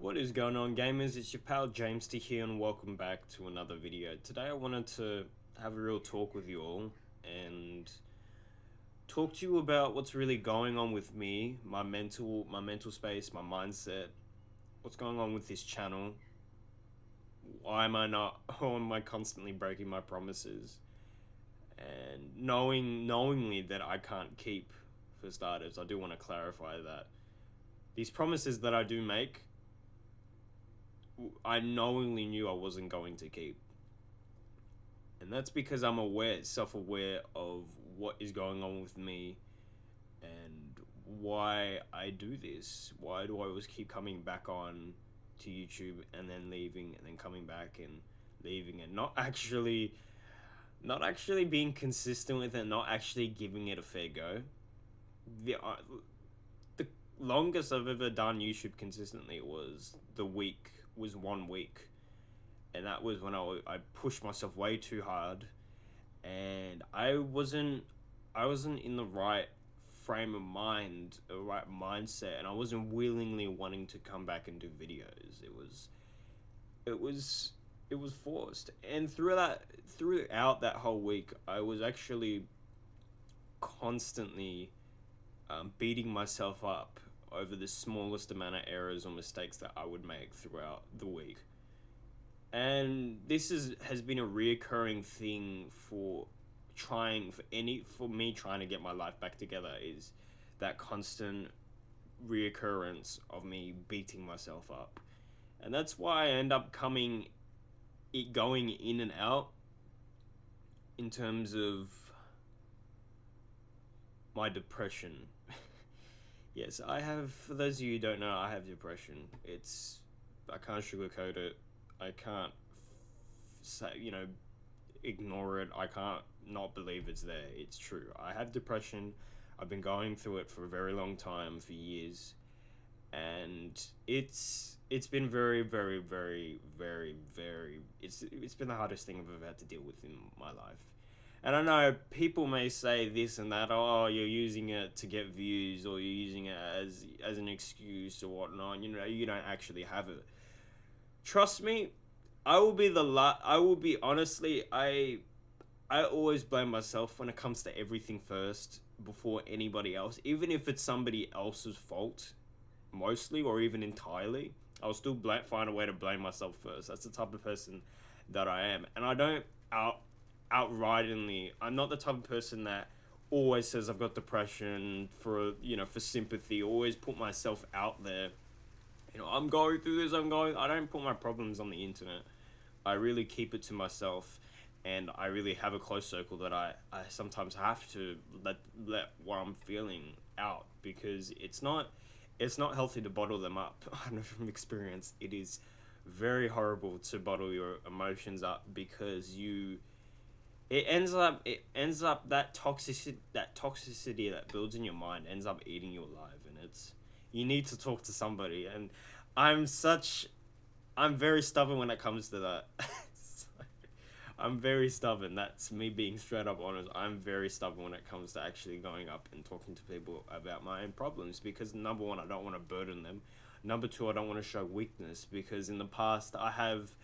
What is going on, gamers? It's your pal Jamester here, and welcome back to another video. Today I wanted to have a real talk with you all and talk to you about what's really going on with me, my mental space, my mindset, what's going on with this channel. Why am I constantly breaking my promises? And knowingly that I can't keep, for starters. I do want to clarify that these promises that I do make, I knowingly knew I wasn't going to keep. And that's because I'm self-aware of what is going on with me and why I do this. Why do I always keep coming back on to YouTube and then leaving and then coming back and leaving and not actually being consistent with it, not actually giving it a fair go. The longest I've ever done YouTube consistently was 1 week, and that was when I pushed myself way too hard, and I wasn't in the right frame of mind, the right mindset, and I wasn't willingly wanting to come back and do videos. It was forced, and throughout that whole week, I was actually constantly beating myself up over the smallest amount of errors or mistakes that I would make throughout the week. And this has been a reoccurring thing for me trying to get my life back together, is that constant reoccurrence of me beating myself up. And that's why I end up going in and out in terms of my depression. Yes, I have, for those of you who don't know, I have depression. I can't sugarcoat it. I can't ignore it. I can't not believe it's there. It's true. I have depression. I've been going through it for a very long time, for years. And it's been very, very, very, very, very, it's been the hardest thing I've ever had to deal with in my life. And I know people may say this and that, oh, you're using it to get views, or you're using it as an excuse or whatnot. You don't actually have it. Trust me, I always blame myself when it comes to everything first before anybody else. Even if it's somebody else's fault, mostly or even entirely, I'll still find a way to blame myself first. That's the type of person that I am. And I don't outrightly, I'm not the type of person that always says I've got depression for sympathy, always put myself out there. I'm going through this, I don't put my problems on the internet. I really keep it to myself, and I really have a close circle that I sometimes have to let what I'm feeling out, because it's not healthy to bottle them up. I know from experience, it is very horrible to bottle your emotions up, because it ends up that toxicity that builds in your mind ends up eating you alive, and you need to talk to somebody. And I'm very stubborn when it comes to that. I'm very stubborn. That's me being straight up honest. I'm very stubborn when it comes to actually going up and talking to people about my own problems, because number one, I don't want to burden them. Number two, I don't want to show weakness, because in the past I have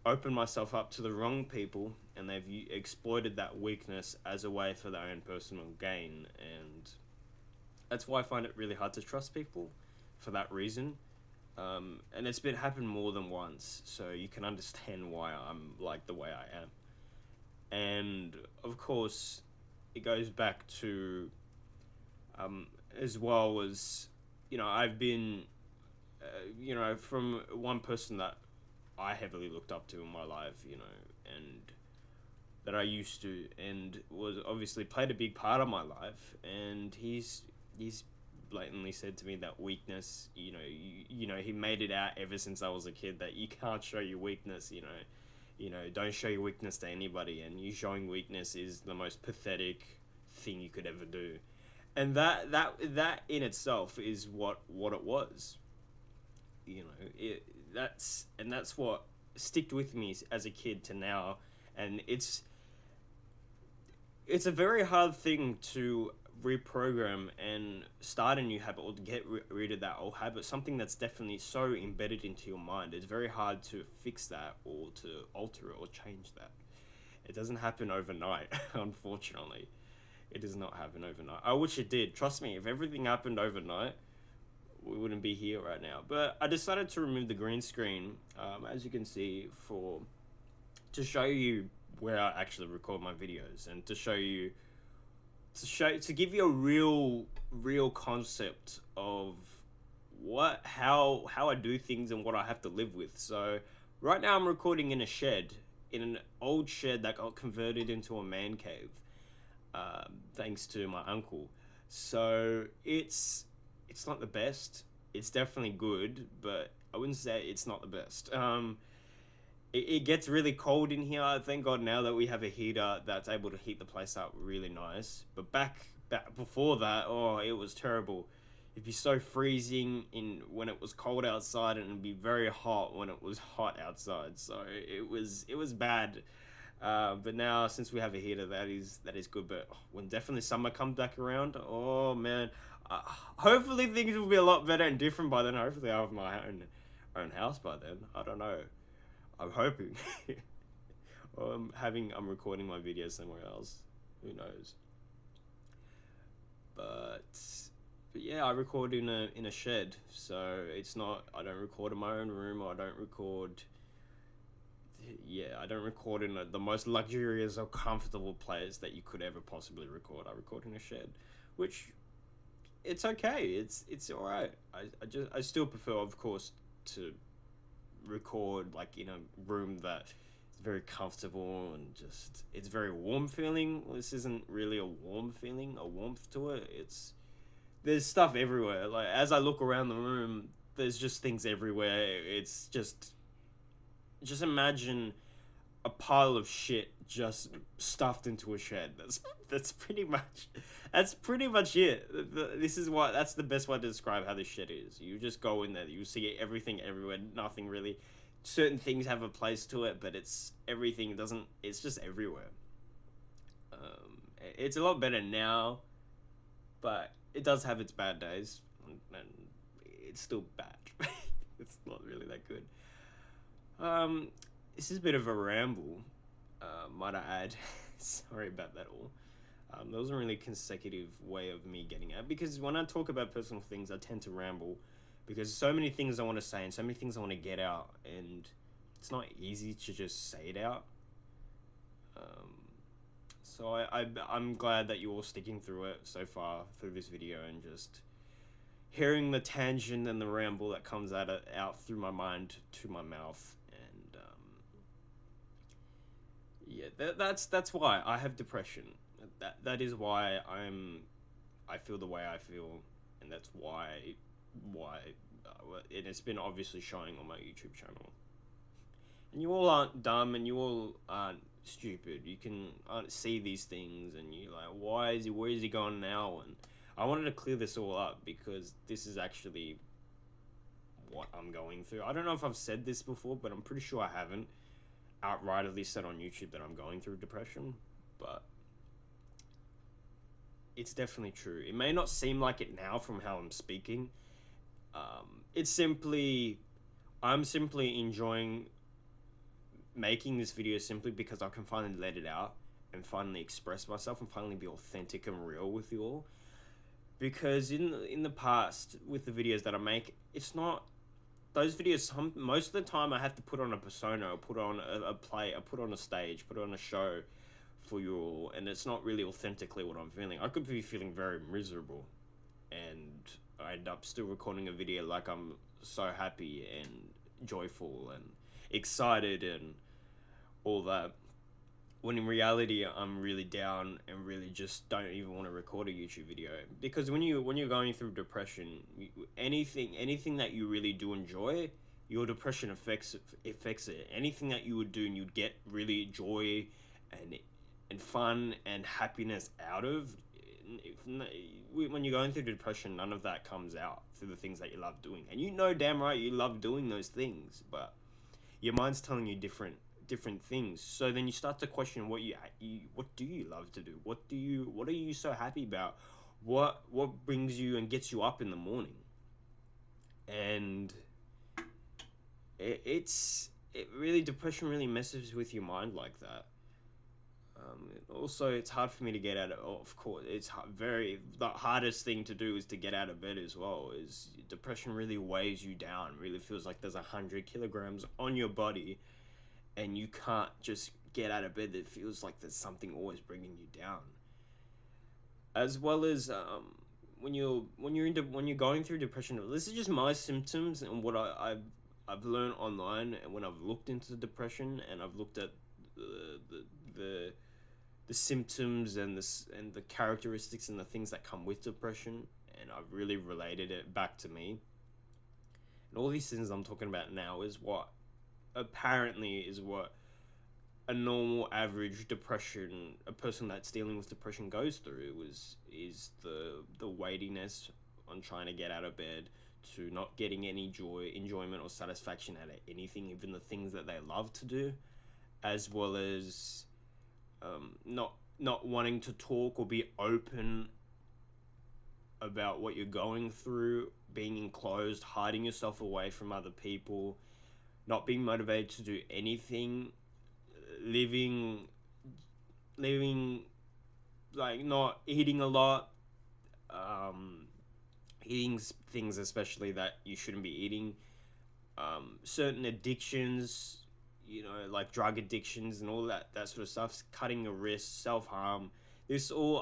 opened myself up to the wrong people, and they've exploited that weakness as a way for their own personal gain. And that's why I find it really hard to trust people, for that reason. And it's happened more than once, so you can understand why I'm like the way I am. And of course, it goes back to as well as I've been from one person that I heavily looked up to in my life, and that I used to, and was obviously played a big part of my life. And he's blatantly said to me that weakness, he made it out ever since I was a kid, that you can't show your weakness, don't show your weakness to anybody, and you showing weakness is the most pathetic thing you could ever do. And that in itself is what it was. That's what sticked with me as a kid to now. And it's a very hard thing to reprogram and start a new habit or get rid of that old habit, something that's definitely so embedded into your mind, it's very hard to fix that or to alter it or change that. It doesn't happen overnight. Unfortunately, it does not happen overnight. I wish it did. Trust me, if everything happened overnight, we wouldn't be here right now. But I decided to remove the green screen, as you can see, to show you where I actually record my videos, and to give you a real concept of how I do things and what I have to live with. So right now I'm recording in a shed, in an old shed that got converted into a man cave, thanks to my uncle. So it's not the best. It's definitely good, but I wouldn't say it's not the best. It gets really cold in here. Thank God now that we have a heater that's able to heat the place up really nice. But back before that, oh, it was terrible. It'd be so freezing when it was cold outside, and it'd be very hot when it was hot outside. So it was bad. But now, since we have a heater, that is good. But when definitely summer comes back around, oh man, hopefully things will be a lot better and different by then. Hopefully I have my own house by then. I don't know. I'm hoping. I'm recording my videos somewhere else. Who knows? But yeah, I record in a shed, so it's not. I don't record in my own room, or I don't record. Yeah, I don't record in the most luxurious or comfortable place that you could ever possibly record. I record in a shed, which it's okay. It's all right. I still prefer, of course, to record like in a room that is very comfortable and just it's very warm feeling. This isn't really a warm feeling, a warmth to it. There's stuff everywhere. Like as I look around the room, there's just things everywhere. It's just imagine a pile of shit just stuffed into a shed. That's pretty much it. That's the best way to describe how this shit is. You just go in there, you see everything everywhere, nothing really. Certain things have a place to it, but it's just everywhere. It's a lot better now, but it does have its bad days, and it's still bad. It's not really that good. This is a bit of a ramble, might I add. Sorry about that all. There wasn't really a consecutive way of me getting at, because when I talk about personal things, I tend to ramble, because so many things I want to say and so many things I want to get out, and it's not easy to just say it out. So I'm glad that you're all sticking through it so far through this video, and just hearing the tangent and the ramble that comes out through my mind to my mouth. Yeah, that's why I have depression. That is why I feel the way I feel, and that's why and it's been obviously showing on my YouTube channel. And you all aren't dumb, and you all aren't stupid. You can see these things, and you're like, where is he going now? And I wanted to clear this all up, because this is actually what I'm going through. I don't know if I've said this before, but I'm pretty sure I haven't outrightly said on YouTube that I'm going through depression, but it's definitely true. It may not seem like it now from how I'm speaking. I'm simply enjoying making this video simply because I can finally let it out and finally express myself and finally be authentic and real with you all. Because in the past, with the videos that I make, it's not those videos. Most of the time I have to put on a persona, or put on a play, or put on a stage, put on a show for you all, and it's not really authentically what I'm feeling. I could be feeling very miserable, and I end up still recording a video like I'm so happy and joyful and excited and all that, when in reality I'm really down and really just don't even want to record a YouTube video. Because when you're going through depression, anything that you really do enjoy, your depression affects it. Anything that you would do and you'd get really joy and fun and happiness out of, when you're going through depression, none of that comes out through the things that you love doing. And you know damn right you love doing those things, but your mind's telling you different things. So then you start to question what do you love to do? What are you so happy about? what brings you and gets you up in the morning. And it really, depression really messes with your mind like that. Also, it's hard for me to get out of course, it's the hardest thing to do is to get out of bed as well. Is depression really weighs you down, really feels like there's 100 kilograms on your body, and you can't just get out of bed. It feels like there's something always bringing you down. As well as when you're going through depression, this is just my symptoms and what I've learned online, and when I've looked into depression and I've looked at the the symptoms and the characteristics and the things that come with depression, and I've really related it back to me. And all these things I'm talking about now is what a normal average depression, a person that's dealing with depression goes through, is the weightiness on trying to get out of bed, to not getting any enjoyment or satisfaction out of anything, even the things that they love to do, as well as not wanting to talk or be open about what you're going through, being enclosed, hiding yourself away from other people, not being motivated to do anything, living like not eating a lot, eating things especially that you shouldn't be eating, certain addictions, like drug addictions and all that sort of stuff, cutting your wrists, self-harm. This all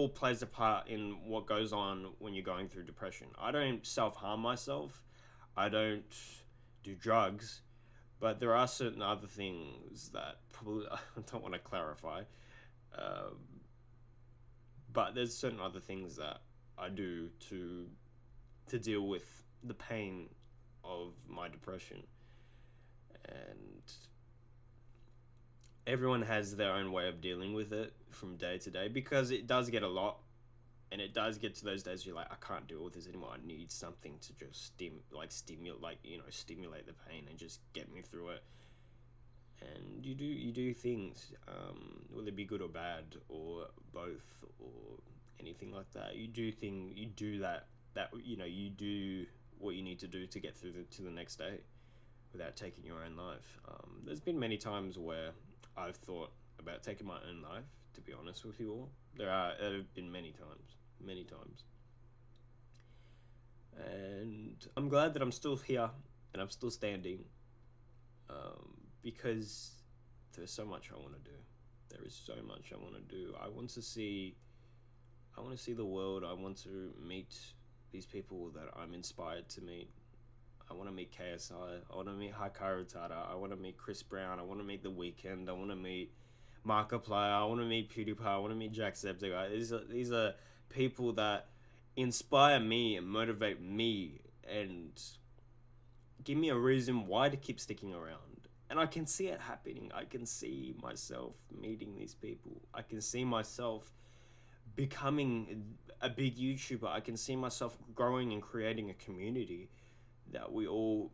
plays a part in what goes on when you're going through depression. I don't self-harm myself. I don't do drugs. But there are certain other things that probably I don't want to clarify. But there's certain other things that I do to deal with the pain of my depression. And everyone has their own way of dealing with it from day to day, because it does get a lot, and it does get to those days where you're like, I can't deal with this anymore. I need something to just stimulate the pain and just get me through it. And you do things, whether it be good or bad or both or anything like that. You do what you need to do to get through to the next day without taking your own life. There's been many times where I've thought about taking my own life, to be honest with you all. There have been many times. And I'm glad that I'm still here and I'm still standing, because there's so much I want to do. There is so much I want to do. I want to see the world. I want to meet these people that I'm inspired to meet. I want to meet KSI. I want to meet Hikaru Tada. I want to meet Chris Brown. I want to meet The Weeknd. I want to meet Markiplier. I want to meet PewDiePie. I want to meet Jacksepticeye. These are people that inspire me and motivate me and give me a reason why to keep sticking around. And I can see it happening. I can see myself meeting these people. I can see myself becoming a big YouTuber. I can see myself growing and creating a community that we all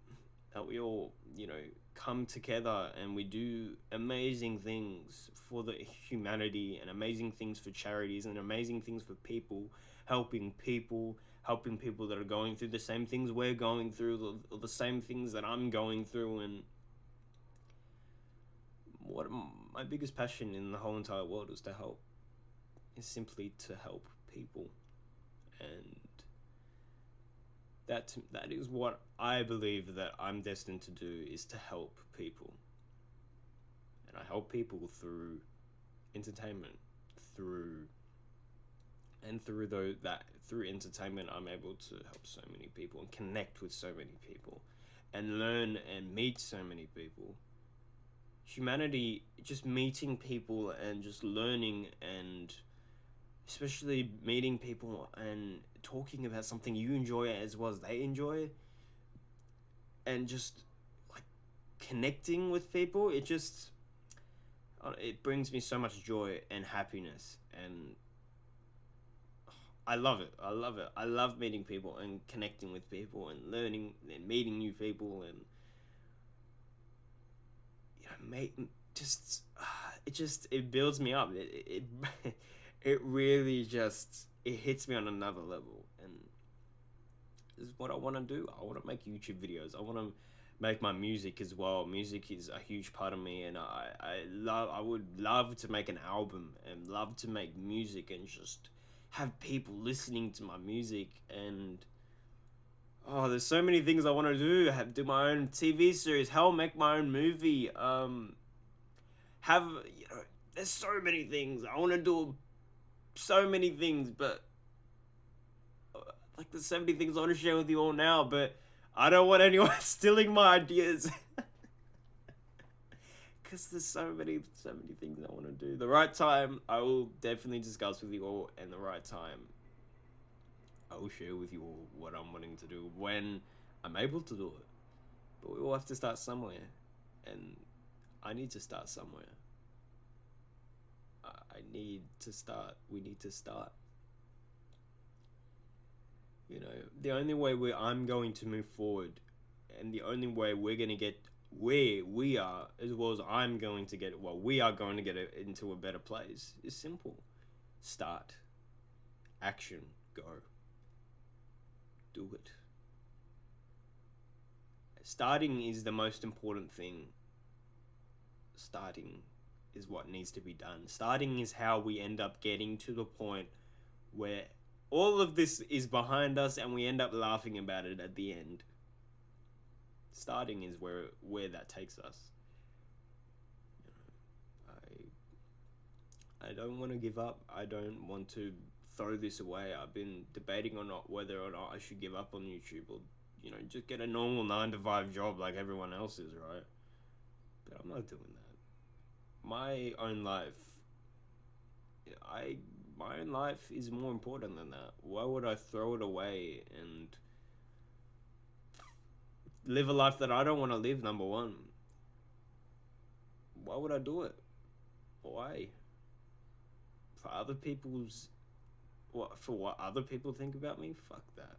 come together, and we do amazing things for the humanity and amazing things for charities and amazing things for people, helping people that are going through the same things we're going through, or the same things that I'm going through. And what my biggest passion in the whole entire world is simply to help people. And that is what I believe that I'm destined to do, is to help people. And I help people through entertainment, through entertainment I'm able to help so many people and connect with so many people and learn and meet so many people. Humanity, just meeting people and just learning, and especially meeting people and talking about something you enjoy as well as they enjoy, and just like connecting with people, it brings me so much joy and happiness, and I love it. I love meeting people and connecting with people and learning and meeting new people, and it builds me up. It it really just, it hits me on another level. And this is what I want to do. I want to make YouTube videos. I want to make my music as well. Music is a huge part of me, and I would love to make an album and love to make music and just have people listening to my music. And oh, there's so many things I want to do. Do my own TV series. Hell, make my own movie. There's so many things I want to do. So many things, but like there's so many things I want to share with you all now, but I don't want anyone stealing my ideas. Because there's so many things I want to do. The right time, I will definitely discuss with you all, and the right time, I will share with you all what I'm wanting to do when I'm able to do it. But we all have to start somewhere, and I need to start somewhere. We need to start. You know, the only way I'm going to move forward, and the only way we're going to get where we are, as well as I'm going to get, well, we are going to get it into a better place, is simple. Start. Action. Go. Do it. Starting is the most important thing. Starting is what needs to be done. Starting is how we end up getting to the point where all of this is behind us and we end up laughing about it at the end. Starting is where that takes us. I don't want to give up. I don't want to throw this away. I've been debating on whether or not I should give up on YouTube, or just get a normal 9-to-5 job like everyone else is, right? But I'm not doing that. My own life is more important than that. Why would I throw it away and live a life that I don't want to live, number one? Why would I do it? Why? For other people's... For what other people think about me? Fuck that.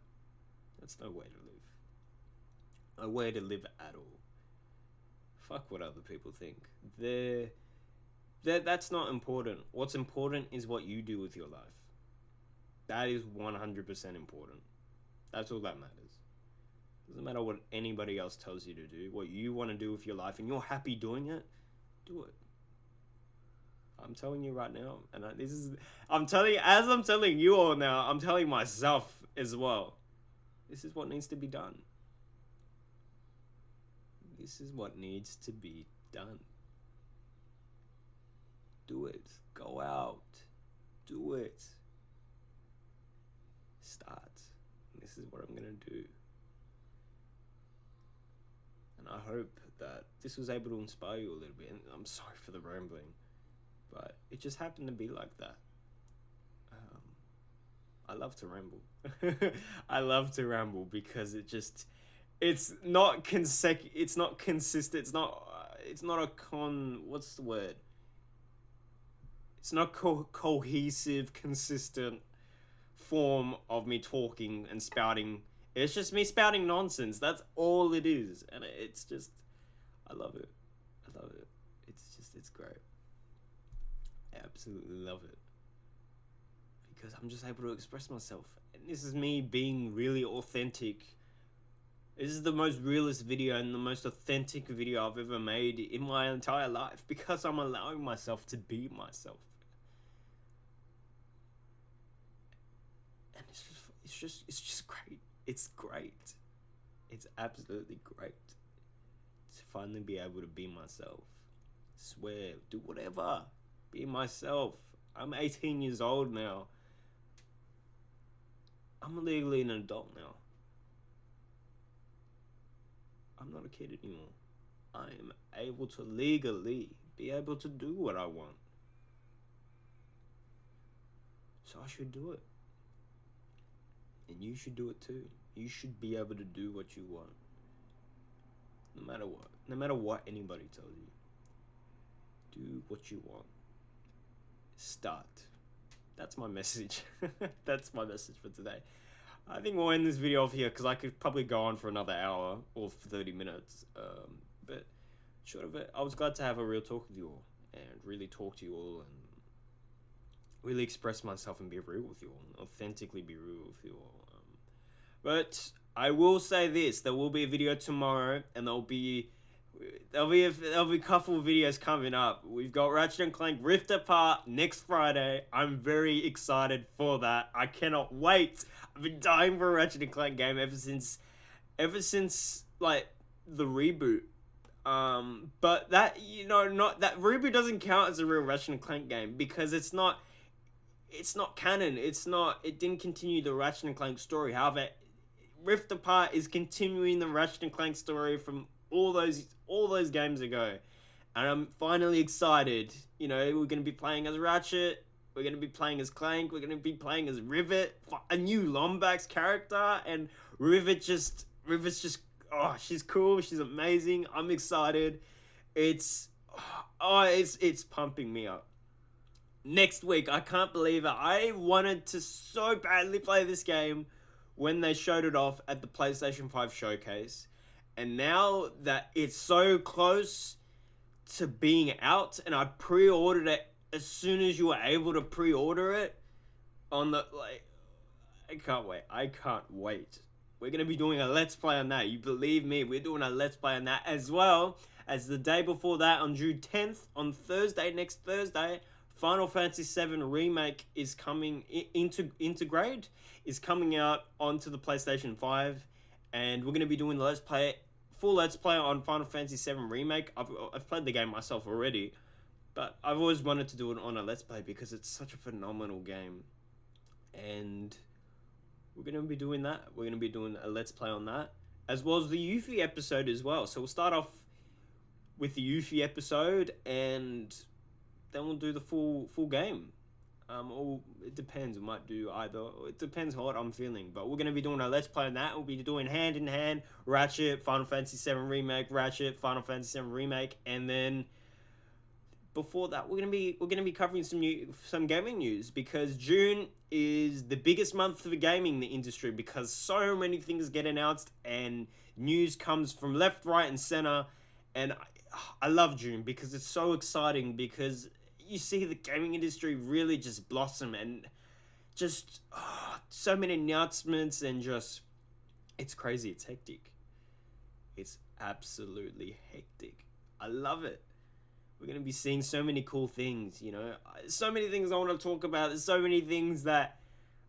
That's no way to live. No way to live at all. Fuck what other people think. That's not important. What's important is what you do with your life. That is 100% important. That's all that matters. Doesn't matter what anybody else tells you to do. What you want to do with your life and you're happy doing it, do it. I'm telling you right now, and I'm telling you all now, I'm telling myself as well. This is what needs to be done. This is what needs to be done. Do it. Go out. Do it. Start. This is what I'm going to do. And I hope that this was able to inspire you a little bit. And I'm sorry for the rambling, but it just happened to be like that. I love to ramble. I love to ramble because it's not consistent. It's not a what's the word? It's not cohesive, consistent form of me talking and spouting. It's just me spouting nonsense. That's all it is. And it's just, I love it. I love it. It's great. I absolutely love it. Because I'm just able to express myself. And this is me being really authentic. This is the most realist video and the most authentic video I've ever made in my entire life. Because I'm allowing myself to be myself. And it's just great. It's great. It's absolutely great to finally be able to be myself. Swear, do whatever. Be myself. I'm 18 years old now. I'm legally an adult now. I'm not a kid anymore. I am able to legally be able to do what I want. So I should do it. And you should do it too. You should be able to do what you want. No matter what. No matter what anybody tells you. Do what you want. Start. That's my message. That's my message for today. I think we'll end this video off here because I could probably go on for another hour or 30 minutes. But short of it, I was glad to have a real talk with you all and really talk to you all and really express myself and be real with you all, authentically be real with you all. But I will say this: there will be a video tomorrow, and there'll be a couple of videos coming up. We've got Ratchet and Clank Rift Apart next Friday. I'm very excited for that. I cannot wait. I've been dying for a Ratchet and Clank game ever since like the reboot. But that, not that reboot doesn't count as a real Ratchet and Clank game because it's not canon. It didn't continue the Ratchet and Clank story. However, Rift Apart is continuing the Ratchet and Clank story from all those games ago, and I'm finally excited. We're gonna be playing as Ratchet, we're gonna be playing as Clank, we're gonna be playing as Rivet, a new Lombax character, and Rivet's just she's cool, she's amazing. I'm excited. It's pumping me up. Next week, I can't believe it. I wanted to so badly play this game when they showed it off at the PlayStation 5 showcase. And now that it's so close to being out, and I pre-ordered it as soon as you were able to pre-order it on the, I can't wait. We're going to be doing a Let's Play on that. You believe me, we're doing a Let's Play on that, as well as the day before that, on June 10th, on Thursday, next Thursday, Final Fantasy VII Remake is coming, Integrate is coming out onto the PlayStation 5, and we're going to be doing the full Let's Play on Final Fantasy VII Remake. I've played the game myself already, but I've always wanted to do it on a Let's Play because it's such a phenomenal game, and we're going to be doing that. We're going to be doing a Let's Play on that, as well as the Yuffie episode as well. So we'll start off with the Yuffie episode, and then we'll do the full game. Or it depends. We might do either. It depends how what I'm feeling. But we're gonna be doing a Let's Play on that. We'll be doing hand in hand Ratchet, Final Fantasy VII Remake, Ratchet, Final Fantasy VII Remake, and then before that, we're gonna be covering some gaming news, because June is the biggest month for the gaming industry, because so many things get announced and news comes from left, right, and center, and I love June because it's so exciting, because you see the gaming industry really just blossom, and just so many announcements, and just it's crazy. It's hectic. It's absolutely hectic. I love it. We're going to be seeing so many cool things, so many things I want to talk about. There's so many things that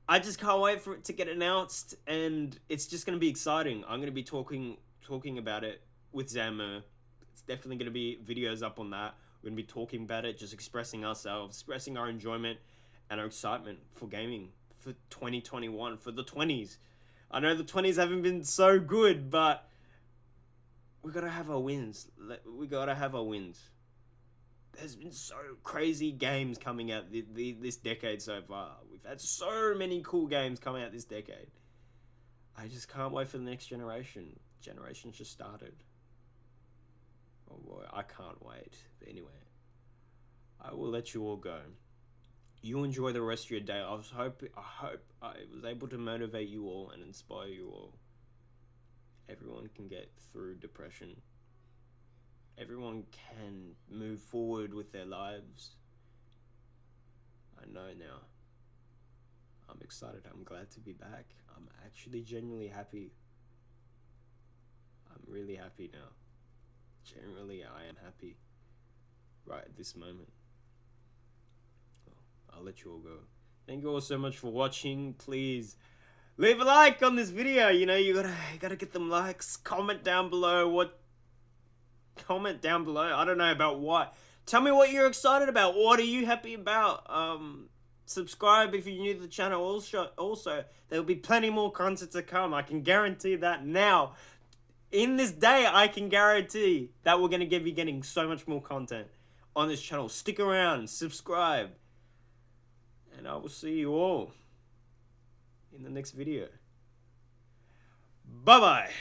I just can't wait for it to get announced, and it's just going to be exciting. I'm going to be talking about it with Zammer. It's definitely going to be videos up on that. We're going to be talking about it, just expressing ourselves, expressing our enjoyment and our excitement for gaming for 2021, for the 20s. I know the 20s haven't been so good, but we got to have our wins. There's been so crazy games coming out this decade so far. We've had so many cool games coming out this decade. I just can't wait for the next generation. Generation's just started. Oh boy, I can't wait. But anyway, I will let you all go. You enjoy the rest of your day. I hope I was able to motivate you all and inspire you all. Everyone can get through depression. Everyone can move forward with their lives. I know now. I'm excited. I'm glad to be back. I'm actually genuinely happy. I'm really happy now. Generally, I am happy right at this moment. Well, I'll let you all go. Thank you all so much for watching. Please leave a like on this video. You gotta get them likes. Comment down below. I don't know about what. Tell me what you're excited about. What are you happy about? Subscribe if you're new to the channel. Also, there will be plenty more content to come. I can guarantee that now. In this day, I can guarantee that we're going to be getting so much more content on this channel. Stick around, subscribe, and I will see you all in the next video. Bye-bye.